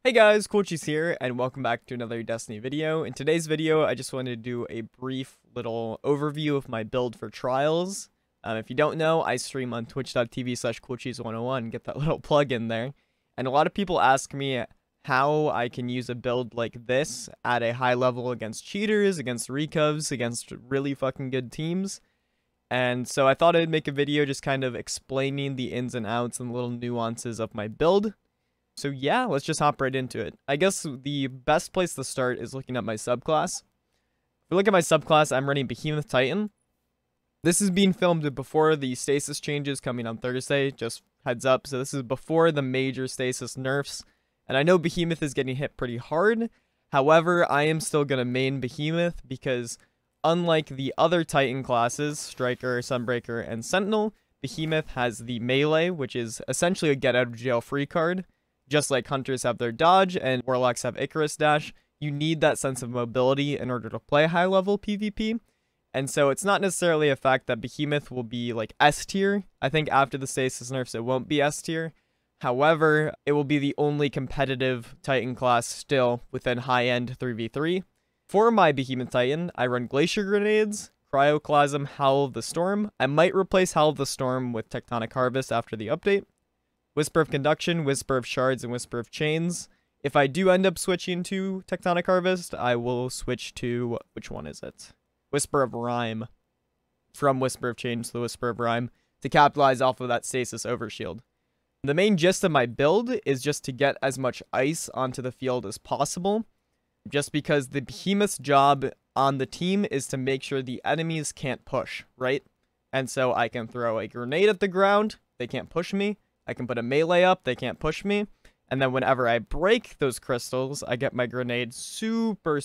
Hey guys, CoolCheese here, and welcome back to another Destiny video. In today's video, I just wanted to do a brief little overview of my build for Trials. If you don't know, I stream on twitch.tv/CoolCheese101, get that little plug in there. And a lot of people ask me how I can use a build like this at a high level against cheaters, against recovs, against really fucking good teams. And so I thought I'd make a video just kind of explaining the ins and outs and little nuances of my build. So yeah, let's just hop right into it. I guess the best place to start is looking at my subclass. If we look at my subclass, I'm running Behemoth Titan. This is being filmed before the stasis changes coming on Thursday, just heads up. So this is before the major stasis nerfs. And I know Behemoth is getting hit pretty hard. However, I am still going to main Behemoth because unlike the other Titan classes, Striker, Sunbreaker, and Sentinel, Behemoth has the melee, which is essentially a get out of jail free card. Just like Hunters have their dodge and Warlocks have Icarus dash, you need that sense of mobility in order to play high level PvP. And so it's not necessarily a fact that Behemoth will be like S tier. I think after the stasis nerfs it won't be S tier. However, it will be the only competitive Titan class still within high-end 3v3. For my Behemoth Titan, I run Glacier Grenades, Cryoclasm, Howl of the Storm. I might replace Howl of the Storm with Tectonic Harvest after the update. Whisper of Conduction, Whisper of Shards, and Whisper of Chains. If I do end up switching to Tectonic Harvest, I will switch to, which one is it? Whisper of Rhyme. From Whisper of Chains to Whisper of Rhyme to capitalize off of that Stasis Overshield. The main gist of my build is just to get as much ice onto the field as possible. Just because the Behemoth's job on the team is to make sure the enemies can't push, right? And so I can throw a grenade at the ground, they can't push me. I can put a melee up, they can't push me. And then whenever I break those crystals, I get my grenade super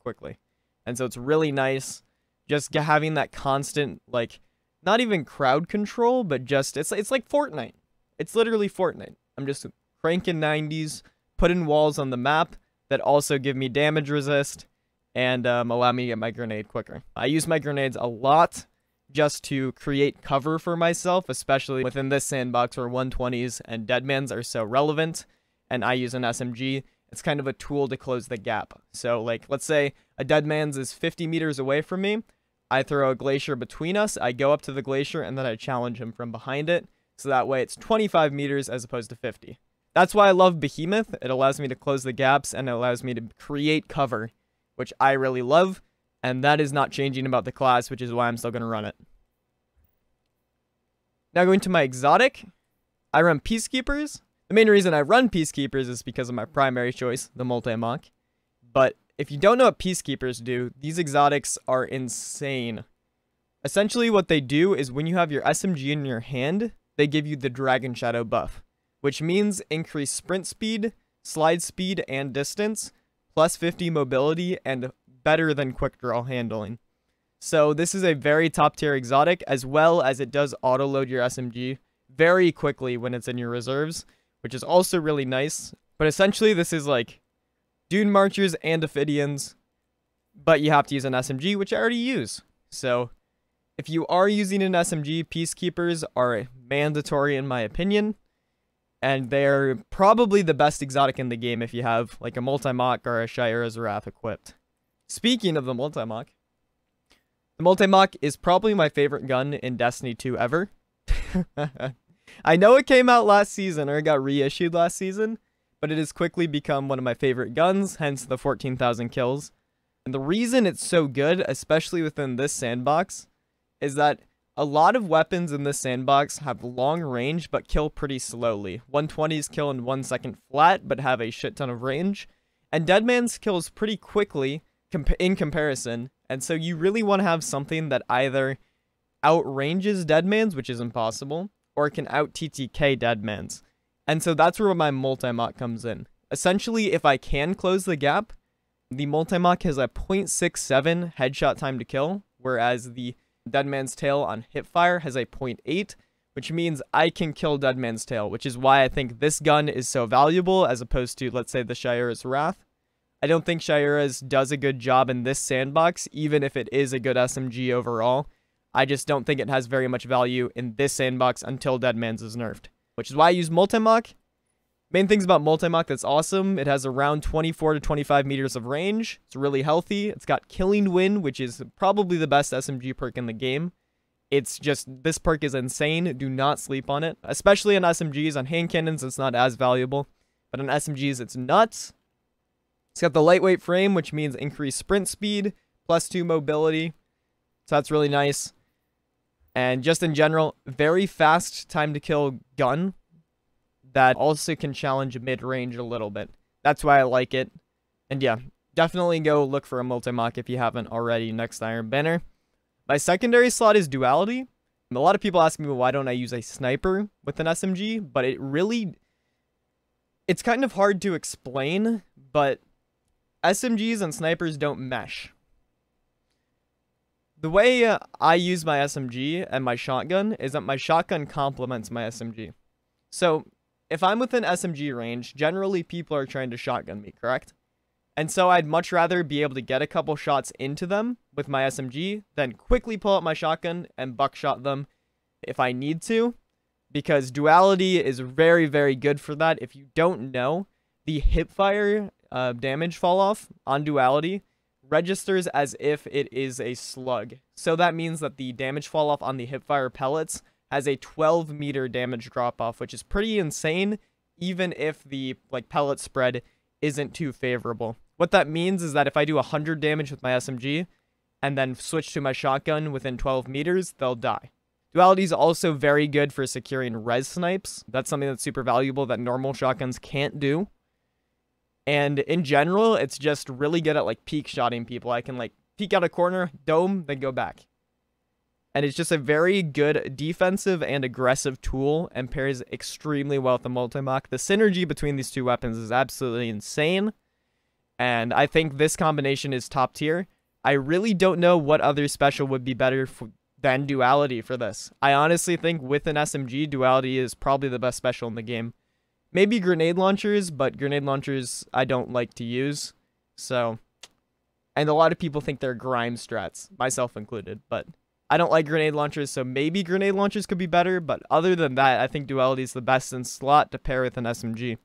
quickly. And so it's really nice just having that constant, like, not even crowd control, but just, it's like Fortnite. It's literally Fortnite. I'm just cranking 90s, putting walls on the map that also give me damage resist and allow me to get my grenade quicker. I use my grenades a lot just to create cover for myself, especially within this sandbox where 120s and Deadmans are so relevant, and I use an SMG. It's kind of a tool to close the gap. So, like, let's say a Deadman's is 50 meters away from me. I throw a Glacier between us, I go up to the Glacier, and then I challenge him from behind it. So that way it's 25 meters as opposed to 50. That's why I love Behemoth. It allows me to close the gaps, and it allows me to create cover, which I really love. And that is not changing about the class, which is why I'm still going to run it. Now going to my exotic, I run Peacekeepers. The main reason I run Peacekeepers is because of my primary choice, the multi-mock. But if you don't know what Peacekeepers do, these exotics are insane. Essentially what they do is when you have your SMG in your hand, they give you the Dragon Shadow buff, which means increased sprint speed, slide speed, and distance, plus 50 mobility, and better than quick draw handling. So this is a very top tier exotic, as well as it does auto load your SMG very quickly when it's in your reserves, which is also really nice. But essentially this is like Dune Marchers and Ophidians, but you have to use an SMG, which I already use. So if you are using an SMG, Peacekeepers are mandatory in my opinion, and they're probably the best exotic in the game if you have like a multi-mock or a Shayura's Wrath equipped. Speaking of the multi-mock is probably my favorite gun in Destiny 2 ever. I know it came out last season, or it got reissued last season, but it has quickly become one of my favorite guns, hence the 14,000 kills. And the reason it's so good, especially within this sandbox, is that a lot of weapons in this sandbox have long range, but kill pretty slowly. 120s kill in 1 second flat, but have a shit ton of range. And Deadman's kills pretty quickly in comparison, and so you really want to have something that either outranges Deadman's, which is impossible, or can out-TTK Deadman's. And so that's where my multi-mock comes in. Essentially, if I can close the gap, the multi-mock has a 0.67 headshot time to kill, whereas the Deadman's Tail on hipfire has a 0.8, which means I can kill Deadman's Tail, which is why I think this gun is so valuable as opposed to, let's say, the Shayura's Wrath. I don't think Shayura's does a good job in this sandbox, even if it is a good SMG overall. I just don't think it has very much value in this sandbox until Deadman's is nerfed. Which is why I use multi-mock. Main things about Multi-Mach that's awesome: it has around 24 to 25 meters of range. It's really healthy. It's got Killing Wind, which is probably the best SMG perk in the game. It's just, this perk is insane. Do not sleep on it. Especially on SMGs. On hand cannons, it's not as valuable. But on SMGs, it's nuts. It's got the lightweight frame, which means increased sprint speed, +2 mobility. So that's really nice. And just in general, very fast time to kill gun that also can challenge mid-range a little bit. That's why I like it. And yeah, definitely go look for a Multi-Mach if you haven't already next Iron Banner. My secondary slot is Duality. A lot of people ask me, well, why don't I use a sniper with an SMG? But it's kind of hard to explain, but SMGs and snipers don't mesh. The way I use my SMG and my shotgun is that my shotgun complements my SMG. So, if I'm within SMG range, generally people are trying to shotgun me, correct? And so I'd much rather be able to get a couple shots into them with my SMG than quickly pull out my shotgun and buckshot them if I need to, because Duality is very, very good for that. If you don't know, the hipfire damage fall off on Duality registers as if it is a slug. So that means that the damage fall off on the hipfire pellets has a 12-meter damage drop off, which is pretty insane, even if the pellet spread isn't too favorable. What that means is that if I do 100 damage with my SMG and then switch to my shotgun within 12 meters, they'll die. Duality is also very good for securing res snipes. That's something that's super valuable that normal shotguns can't do. And in general, it's just really good at peek shotting people. I can peek out a corner, dome, then go back. And it's just a very good defensive and aggressive tool and pairs extremely well with the Multi-Mach. The synergy between these two weapons is absolutely insane. And I think this combination is top tier. I really don't know what other special would be better than Duality for this. I honestly think with an SMG, Duality is probably the best special in the game. Maybe grenade launchers, but grenade launchers I don't like to use. So, and a lot of people think they're grime strats, myself included, but I don't like grenade launchers, so maybe grenade launchers could be better, but other than that, I think Duality is the best in slot to pair with an SMG.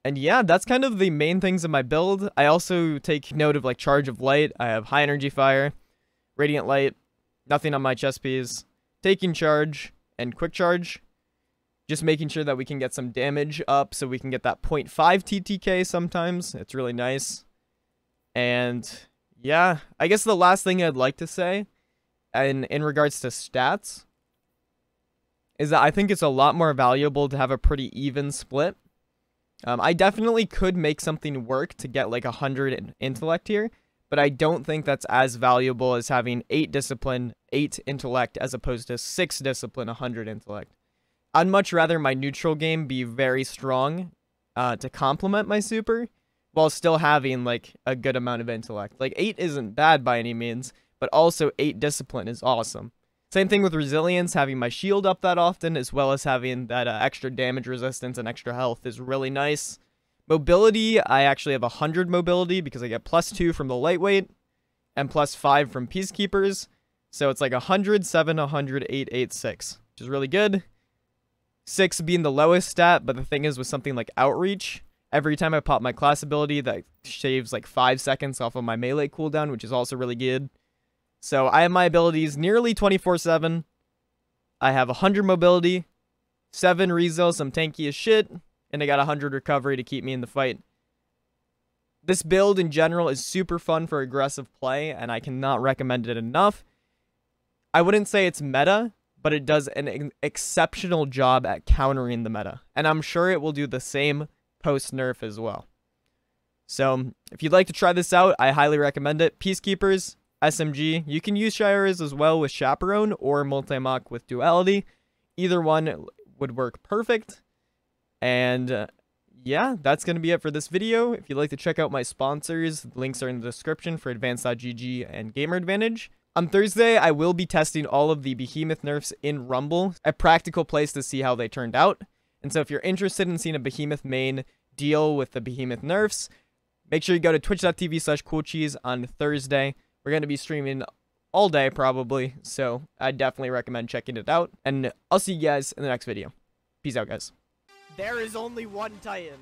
And yeah, that's kind of the main things in my build. I also take note of Charge of Light. I have High Energy Fire, Radiant Light, nothing on my chest piece, Taking Charge, and Quick Charge. Just making sure that we can get some damage up so we can get that 0.5 TTK sometimes. It's really nice. And yeah, I guess the last thing I'd like to say in regards to stats is that I think it's a lot more valuable to have a pretty even split. I definitely could make something work to get 100 in intellect here, but I don't think that's as valuable as having 8 discipline, 8 intellect, as opposed to 6 discipline, 100 intellect. I'd much rather my neutral game be very strong to complement my super, while still having a good amount of intellect. 8 isn't bad by any means, but also 8 discipline is awesome. Same thing with resilience. Having my shield up that often, as well as having that extra damage resistance and extra health, is really nice. Mobility, I actually have 100 mobility because I get +2 from the lightweight and +5 from Peacekeepers. So it's 100, 7, 100, 8, 8, 6, which is really good. 6 being the lowest stat, but the thing is with something like Outreach, every time I pop my class ability, that shaves 5 seconds off of my melee cooldown, which is also really good. So I have my abilities nearly 24/7. I have 100 mobility, 7 rezo, some tanky as shit, and I got 100 recovery to keep me in the fight. This build in general is super fun for aggressive play, and I cannot recommend it enough. I wouldn't say it's meta, but it does an exceptional job at countering the meta. And I'm sure it will do the same post-nerf as well. So, if you'd like to try this out, I highly recommend it. Peacekeepers, SMG. You can use Shires as well with Chaperone or Multi-Mach with Duality. Either one would work perfect. And yeah, that's going to be it for this video. If you'd like to check out my sponsors, the links are in the description for Advanced.gg and Gamer Advantage. On Thursday, I will be testing all of the Behemoth nerfs in Rumble, a practical place to see how they turned out. And so if you're interested in seeing a Behemoth main deal with the Behemoth nerfs, make sure you go to twitch.tv/CoolCheese on Thursday. We're going to be streaming all day probably, so I definitely recommend checking it out. And I'll see you guys in the next video. Peace out, guys. There is only one Titan.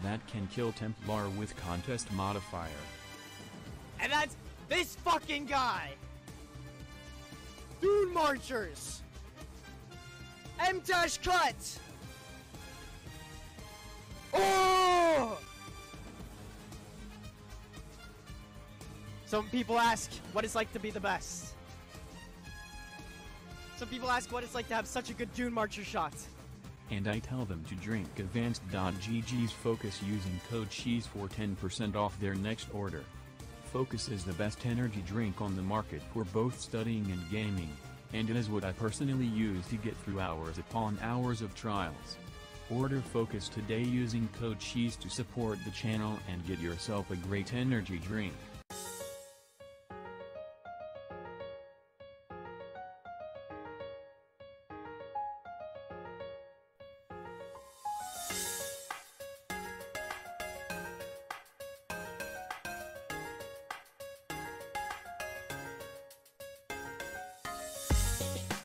That can kill Templar with contest modifier. And that's this fucking guy! Dune Marchers! M-Dash Cut! Oh! Some people ask what it's like to be the best. Some people ask what it's like to have such a good Dune Marcher shot. And I tell them to drink Advanced.gg's Focus using code CHEESE for 10% off their next order. Focus is the best energy drink on the market for both studying and gaming, and it is what I personally use to get through hours upon hours of trials. Order Focus today using code CHEESE to support the channel and get yourself a great energy drink.